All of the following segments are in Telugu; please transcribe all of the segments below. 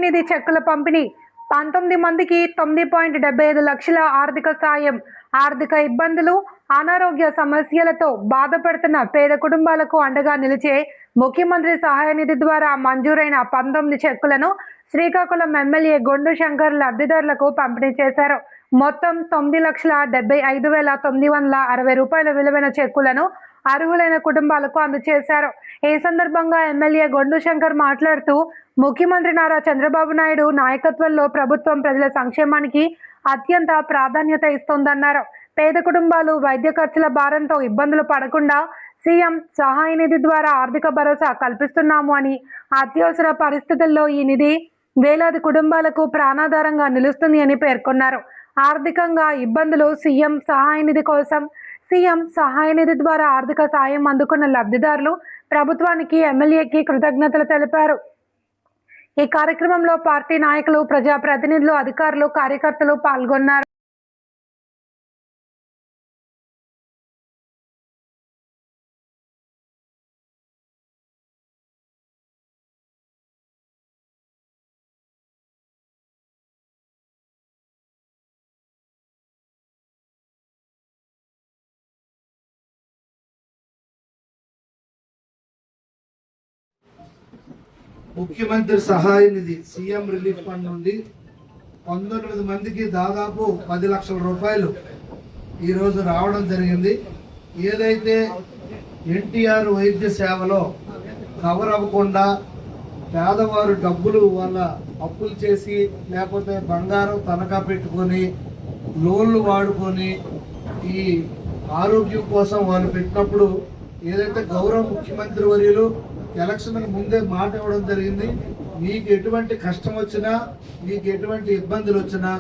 నిధి చెక్కుల పంపిణీ 19 మందికి 9.75 లక్షల ఆర్థిక సాయం. ఆర్థిక ఇబ్బందులు, అనారోగ్య సమస్యలతో బాధపడుతున్న పేద కుటుంబాలకు అండగా నిలిచే ముఖ్యమంత్రి సహాయ నిధి ద్వారా మంజూరైన 19 చెక్కులను శ్రీకాకుళం ఎమ్మెల్యే గొండు శంకర్ లబ్ధిదారులకు పంపిణీ చేశారు. మొత్తం 9,75,960 రూపాయల విలువైన చెక్కులను అర్హులైన కుటుంబాలకు అందజేశారు. ఈ సందర్భంగా ఎమ్మెల్యే గొండు శంకర్ మాట్లాడుతూ, ముఖ్యమంత్రి నారా చంద్రబాబు నాయుడు నాయకత్వంలో ప్రభుత్వం ప్రజల సంక్షేమానికి అత్యంత ప్రాధాన్యత ఇస్తోందన్నారు. పేద కుటుంబాలు వైద్య ఖర్చుల భారంతో ఇబ్బందులు పడకుండా సీఎం సహాయ నిధి ద్వారా ఆర్థిక భరోసా కల్పిస్తున్నాము అని, అత్యవసర పరిస్థితుల్లో ఈ నిధి వేలాది కుటుంబాలకు ప్రాణాధారంగా నిలుస్తుంది అని పేర్కొన్నారు. ఆర్థికంగా ఇబ్బందులు సీఎం సహాయ నిధి కోసం సీఎం సహాయ నిధి ద్వారా ఆర్థిక సాయం అందుకున్న లబ్ధిదారులు ప్రభుత్వానికి, ఎమ్మెల్యేకి కృతజ్ఞతలు తెలిపారు. ఈ కార్యక్రమంలో పార్టీ నాయకులు, ప్రజాప్రతినిధులు, అధికారులు, కార్యకర్తలు పాల్గొన్నారు. ముఖ్యమంత్రి సహాయ నిధి సీఎం రిలీఫ్ ఫండ్ నుండి 19 మందికి దాదాపు 10 లక్షల రూపాయలు ఈరోజు రావడం జరిగింది. ఏదైతే ఎన్టీఆర్ వైద్య సేవలో కవర్ అవ్వకుండా పేదవారు డబ్బులు వాళ్ళ అప్పులు చేసి, లేకపోతే బంగారం తనఖా పెట్టుకొని, లోన్లు వాడుకొని ఈ ఆరోగ్యం కోసం వాళ్ళు పెట్టినప్పుడు ఏదైతే గౌరవ ముఖ్యమంత్రి వర్యులు ఎలక్షన్ ముందే మాట ఇవ్వడం జరిగింది, మీకు ఎటువంటి కష్టం వచ్చినా, మీకు ఎటువంటి ఇబ్బందులు వచ్చినా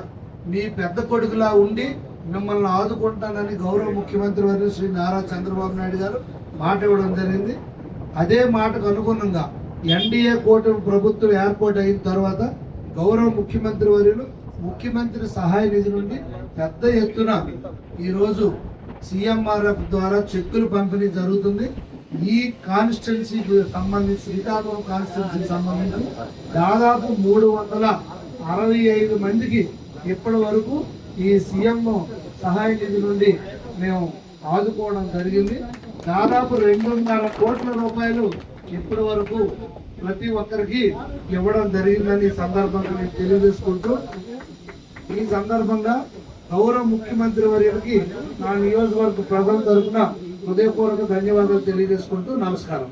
మీ పెద్ద కొడుకులా ఉండి మిమ్మల్ని ఆదుకుంటానని గౌరవ ముఖ్యమంత్రి వర్యులు శ్రీ నారా చంద్రబాబు నాయుడు గారు మాట ఇవ్వడం జరిగింది. అదే మాటకు అనుగుణంగా ఎన్డీఏ కూటమి ప్రభుత్వం ఏర్పాటు అయిన తర్వాత గౌరవ ముఖ్యమంత్రి వర్యులు ముఖ్యమంత్రి సహాయ నిధి నుండి పెద్ద ఎత్తున ఈరోజు సిఎంఆర్ఎఫ్ ద్వారా చెక్కులు పంపిణీ జరుగుతుంది. ఈ కాన్స్టిట్యున్సీకి సంబంధించి, శ్రీకాకుళం కాన్స్టిట్యున్సీకి సంబంధించి దాదాపు 365 మందికి ఇప్పటి వరకు ఈ సీఎం సహాయ నిధి నుండి మేము ఆదుకోవడం జరిగింది. దాదాపు 2.5 కోట్ల రూపాయలు ఇప్పటి వరకు ప్రతి ఒక్కరికి ఇవ్వడం జరిగిందని ఈ సందర్భంగా నేను తెలియజేసుకుంటూ, ఈ సందర్భంగా గౌరవ ముఖ్యమంత్రి వర్యులకి నా నియోజకవర్గ ప్రజల తరఫున హృదయపూర్వక ధన్యవాదాలు తెలియజేసుకుంటూ నమస్కారం.